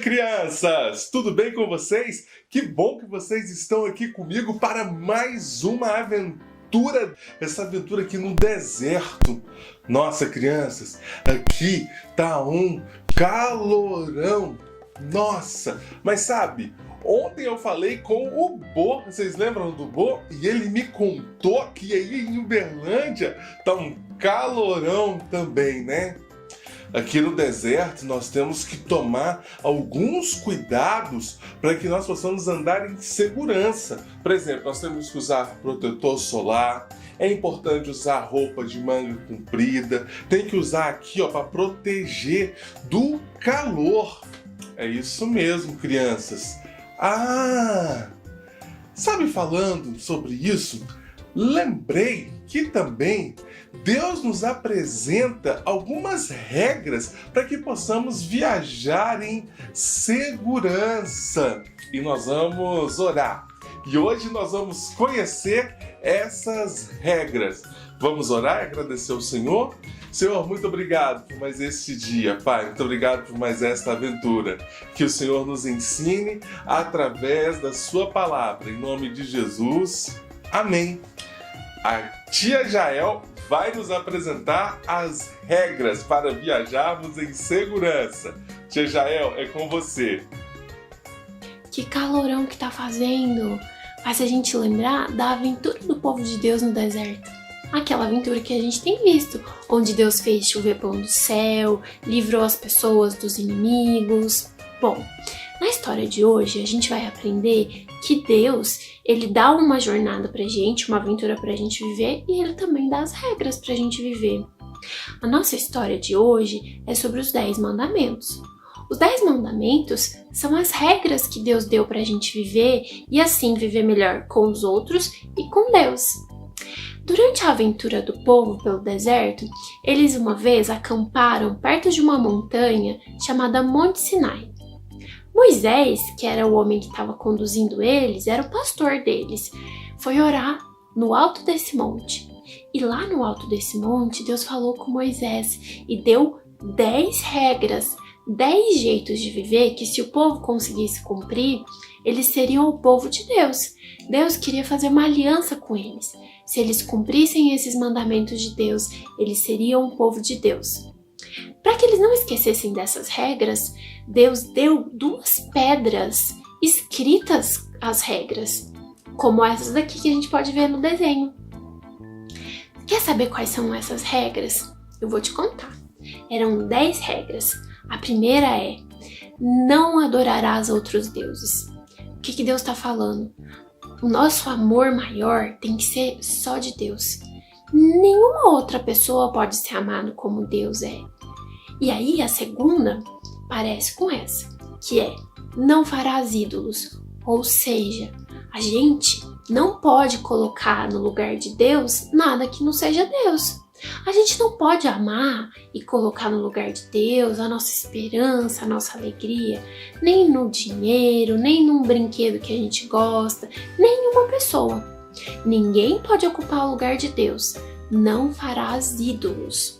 crianças! Tudo bem com vocês? Que bom que vocês estão aqui comigo para mais uma aventura, essa aventura aqui no deserto. Nossa, crianças, aqui tá um calorão. Nossa, mas sabe, ontem eu falei com o Bo, vocês lembram do Bo? E ele me contou que aí em Uberlândia tá um calorão também, né? Aqui no deserto nós temos que tomar alguns cuidados para que nós possamos andar em segurança. Por exemplo, nós temos que usar protetor solar, é importante usar roupa de manga comprida, tem que usar aqui para proteger do calor. É isso mesmo, crianças. Sabe, falando sobre isso, lembrei que também Deus nos apresenta algumas regras para que possamos viajar em segurança. E nós vamos orar. E hoje nós vamos conhecer essas regras. Vamos orar e agradecer ao Senhor? Senhor, muito obrigado por mais este dia, Pai. Muito obrigado por mais esta aventura. Que o Senhor nos ensine através da sua palavra. Em nome de Jesus. Amém. A tia Jael vai nos apresentar as regras para viajarmos em segurança. Tia Jael, é com você. Que calorão que tá fazendo! Faz a gente lembrar da aventura do povo de Deus no deserto. Aquela aventura que a gente tem visto, onde Deus fez chover pão do céu, livrou as pessoas dos inimigos. Bom, na história de hoje a gente vai aprender que Deus, ele dá uma jornada pra gente, uma aventura pra gente viver, e ele também dá as regras pra gente viver. A nossa história de hoje é sobre os 10 mandamentos. Os 10 mandamentos são as regras que Deus deu pra gente viver e assim viver melhor com os outros e com Deus. Durante a aventura do povo pelo deserto, eles uma vez acamparam perto de uma montanha chamada Monte Sinai. Moisés, que era o homem que estava conduzindo eles, era o pastor deles, foi orar no alto desse monte. E lá no alto desse monte, Deus falou com Moisés e deu 10 regras, 10 jeitos de viver que, se o povo conseguisse cumprir, eles seriam o povo de Deus. Deus queria fazer uma aliança com eles. Se eles cumprissem esses mandamentos de Deus, eles seriam o povo de Deus. Para que eles não esquecessem dessas regras, Deus deu 2 pedras escritas as regras, como essas daqui que a gente pode ver no desenho. Quer saber quais são essas regras? Eu vou te contar. Eram 10 regras. A primeira é: não adorarás outros deuses. O que Deus está falando? O nosso amor maior tem que ser só de Deus. Nenhuma outra pessoa pode ser amada como Deus é. E aí a segunda parece com essa, que é: não farás ídolos. Ou seja, a gente não pode colocar no lugar de Deus nada que não seja Deus. A gente não pode amar e colocar no lugar de Deus a nossa esperança, a nossa alegria, nem no dinheiro, nem num brinquedo que a gente gosta, nem em uma pessoa. Ninguém pode ocupar o lugar de Deus. Não farás ídolos.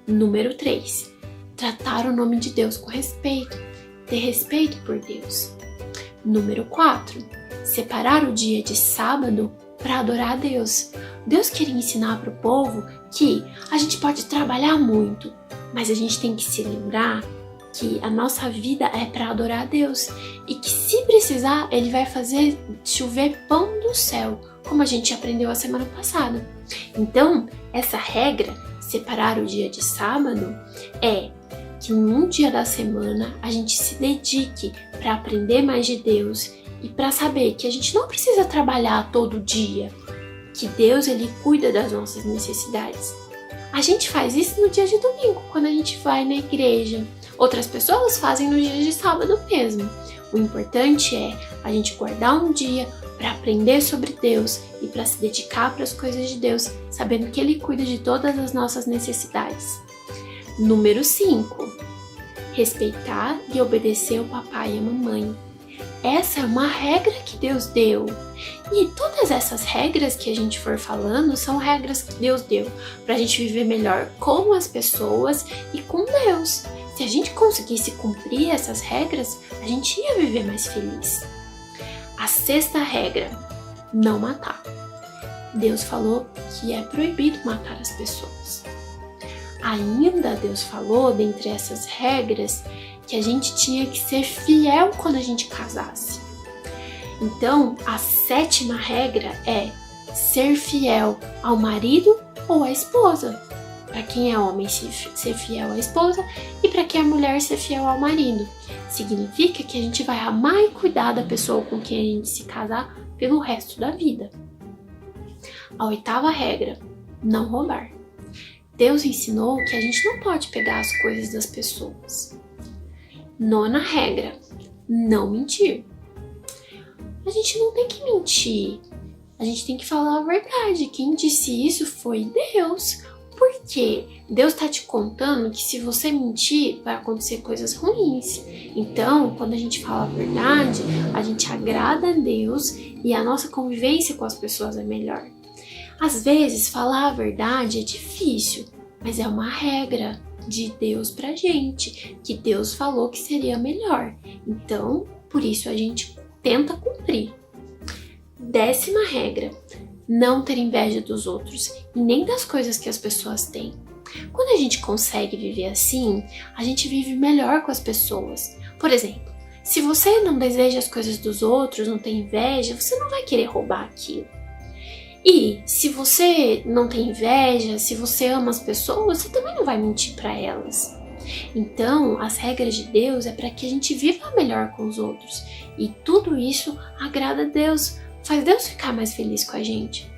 Número 3. Tratar o nome de Deus com respeito. Ter respeito por Deus. Número 4. Separar o dia de sábado para adorar a Deus. Deus queria ensinar para o povo que a gente pode trabalhar muito, mas a gente tem que se lembrar que a nossa vida é para adorar a Deus e que, se precisar, Ele vai fazer chover pão do céu, como a gente aprendeu a semana passada. Então, essa regra, separar o dia de sábado, é que em um dia da semana a gente se dedique para aprender mais de Deus e para saber que a gente não precisa trabalhar todo dia, que Deus, ele cuida das nossas necessidades. A gente faz isso no dia de domingo, quando a gente vai na igreja. Outras pessoas fazem no dia de sábado mesmo. O importante é a gente guardar um dia para aprender sobre Deus e para se dedicar para as coisas de Deus, sabendo que Ele cuida de todas as nossas necessidades. Número 5. Respeitar e obedecer o papai e a mamãe. Essa é uma regra que Deus deu. E todas essas regras que a gente for falando são regras que Deus deu para a gente viver melhor com as pessoas e com Deus. Se a gente conseguisse cumprir essas regras, a gente ia viver mais feliz. A sexta regra: não matar. Deus falou que é proibido matar as pessoas. Ainda Deus falou, dentre essas regras, que a gente tinha que ser fiel quando a gente casasse. Então, a sétima regra é ser fiel ao marido ou à esposa. Para quem é homem, ser fiel à esposa, e para quem é mulher, ser fiel ao marido. Significa que a gente vai amar e cuidar da pessoa com quem a gente se casar pelo resto da vida. A oitava regra: não roubar. Deus ensinou que a gente não pode pegar as coisas das pessoas. Nona regra: não mentir. A gente não tem que mentir. A gente tem que falar a verdade. Quem disse isso foi Deus. Por quê? Deus está te contando que se você mentir, vai acontecer coisas ruins. Então, quando a gente fala a verdade, a gente agrada a Deus e a nossa convivência com as pessoas é melhor. Às vezes, falar a verdade é difícil, mas é uma regra de Deus pra gente, que Deus falou que seria melhor. Então, por isso a gente tenta cumprir. 10ª regra: não ter inveja dos outros e nem das coisas que as pessoas têm. Quando a gente consegue viver assim, a gente vive melhor com as pessoas. Por exemplo, se você não deseja as coisas dos outros, não tem inveja, você não vai querer roubar aquilo. E se você não tem inveja, se você ama as pessoas, você também não vai mentir para elas. Então, as regras de Deus é para que a gente viva melhor com os outros. E tudo isso agrada a Deus, faz Deus ficar mais feliz com a gente.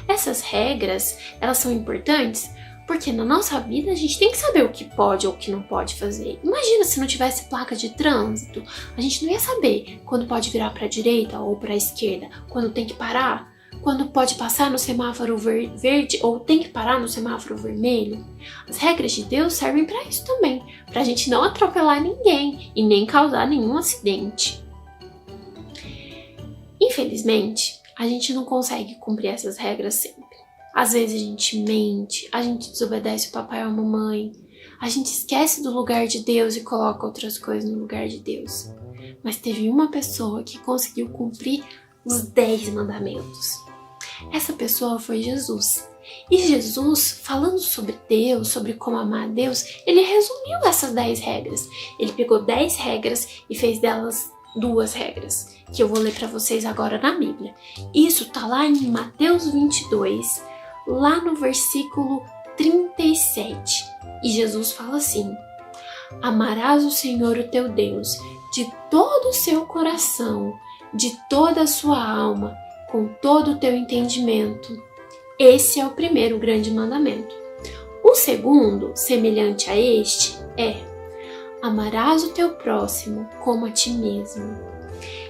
Essas regras, elas são importantes porque na nossa vida a gente tem que saber o que pode ou o que não pode fazer. Imagina se não tivesse placa de trânsito, a gente não ia saber quando pode virar para a direita ou para a esquerda, quando tem que parar, quando pode passar no semáforo verde ou tem que parar no semáforo vermelho. As regras de Deus servem para isso também, para a gente não atropelar ninguém e nem causar nenhum acidente. Infelizmente, a gente não consegue cumprir essas regras sempre. Às vezes a gente mente, a gente desobedece o papai ou a mamãe, a gente esquece do lugar de Deus e coloca outras coisas no lugar de Deus. Mas teve uma pessoa que conseguiu cumprir os 10 mandamentos. Essa pessoa foi Jesus. E Jesus, falando sobre Deus, sobre como amar a Deus, ele resumiu essas 10 regras. Ele pegou 10 regras e fez delas 2 regras, que eu vou ler para vocês agora na Bíblia. Isso tá lá em Mateus 22, lá no versículo 37. E Jesus fala assim: amarás o Senhor o teu Deus de todo o seu coração, de toda a sua alma, com todo o teu entendimento. Esse é o primeiro grande mandamento. O segundo, semelhante a este, é: amarás o teu próximo como a ti mesmo.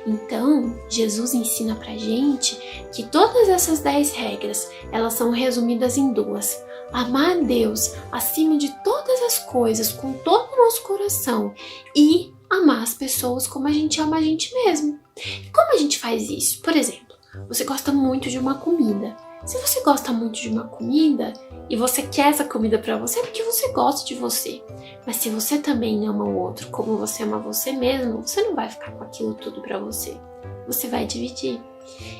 Então, Jesus ensina pra gente que todas essas 10 regras, elas são resumidas em 2. Amar a Deus acima de todas as coisas, com todo o nosso coração, e amar as pessoas como a gente ama a gente mesmo. E como a gente faz isso? Por exemplo, você gosta muito de uma comida. Se você gosta muito de uma comida e você quer essa comida pra você, é porque você gosta de você. Mas se você também ama o outro como você ama você mesmo, você não vai ficar com aquilo tudo pra você. Você vai dividir.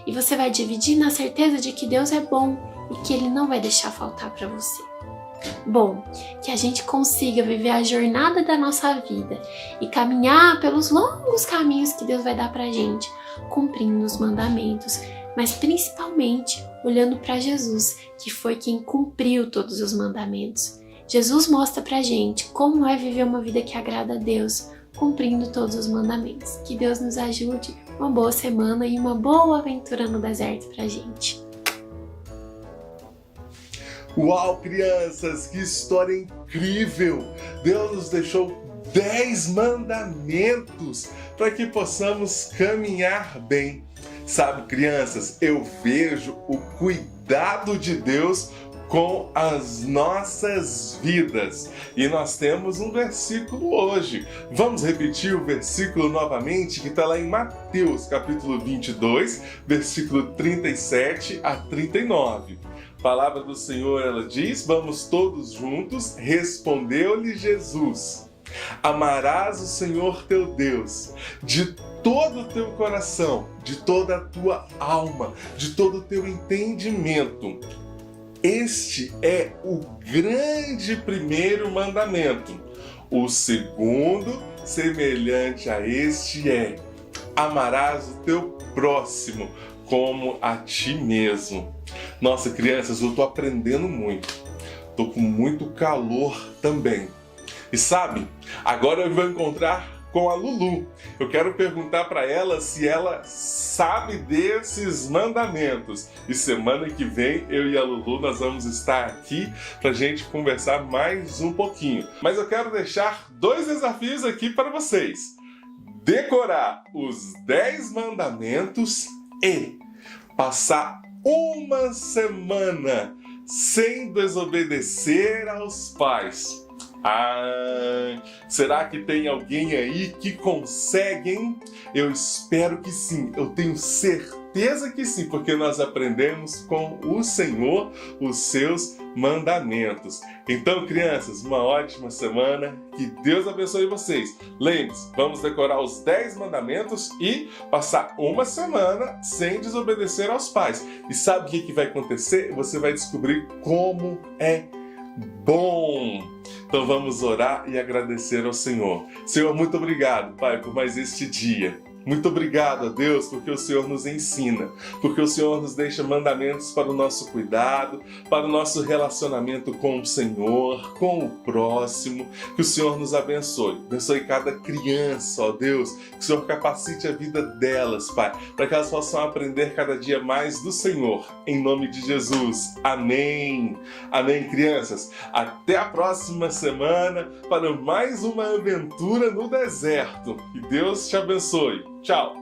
E você vai dividir na certeza de que Deus é bom e que Ele não vai deixar faltar pra você. Bom, que a gente consiga viver a jornada da nossa vida e caminhar pelos longos caminhos que Deus vai dar pra gente, cumprindo os mandamentos, mas principalmente olhando para Jesus, que foi quem cumpriu todos os mandamentos. Jesus mostra pra gente como é viver uma vida que agrada a Deus, cumprindo todos os mandamentos. Que Deus nos ajude, uma boa semana e uma boa aventura no deserto pra gente. Uau, crianças, que história incrível! Deus nos deixou 10 mandamentos para que possamos caminhar bem. Sabe, crianças, eu vejo o cuidado de Deus com as nossas vidas. E nós temos um versículo hoje. Vamos repetir o versículo novamente, que está lá em Mateus, capítulo 22, versículo 37 a 39. A palavra do Senhor, ela diz, vamos todos juntos, respondeu-lhe Jesus: Amarás o Senhor teu Deus de todo o teu coração, de toda a tua alma, de todo o teu entendimento. Este é o grande primeiro mandamento. O segundo, semelhante a este, é: amarás o teu próximo como a ti mesmo. Nossa, crianças, eu estou aprendendo muito. Estou com muito calor também. E sabe, agora eu vou encontrar com a Lulu. Eu quero perguntar para ela se ela sabe desses mandamentos. E semana que vem, eu e a Lulu, nós vamos estar aqui para a gente conversar mais um pouquinho. Mas eu quero deixar 2 desafios aqui para vocês. Decorar os 10 mandamentos e passar uma semana sem desobedecer aos pais. Será que tem alguém aí que consegue, hein? Eu espero que sim, eu tenho certeza que sim, porque nós aprendemos com o Senhor os seus mandamentos. Então, crianças, uma ótima semana, que Deus abençoe vocês. Lembre-se, vamos decorar os 10 mandamentos e passar uma semana sem desobedecer aos pais. E sabe o que vai acontecer? Você vai descobrir como é bom. Então vamos orar e agradecer ao Senhor. Senhor, muito obrigado, Pai, por mais este dia. Muito obrigado a Deus, porque o Senhor nos ensina, porque o Senhor nos deixa mandamentos para o nosso cuidado, para o nosso relacionamento com o Senhor, com o próximo. Que o Senhor nos abençoe. Abençoe cada criança, ó Deus. Que o Senhor capacite a vida delas, Pai, para que elas possam aprender cada dia mais do Senhor. Em nome de Jesus. Amém. Amém, crianças. Até a próxima semana para mais uma aventura no deserto. Que Deus te abençoe. Tchau!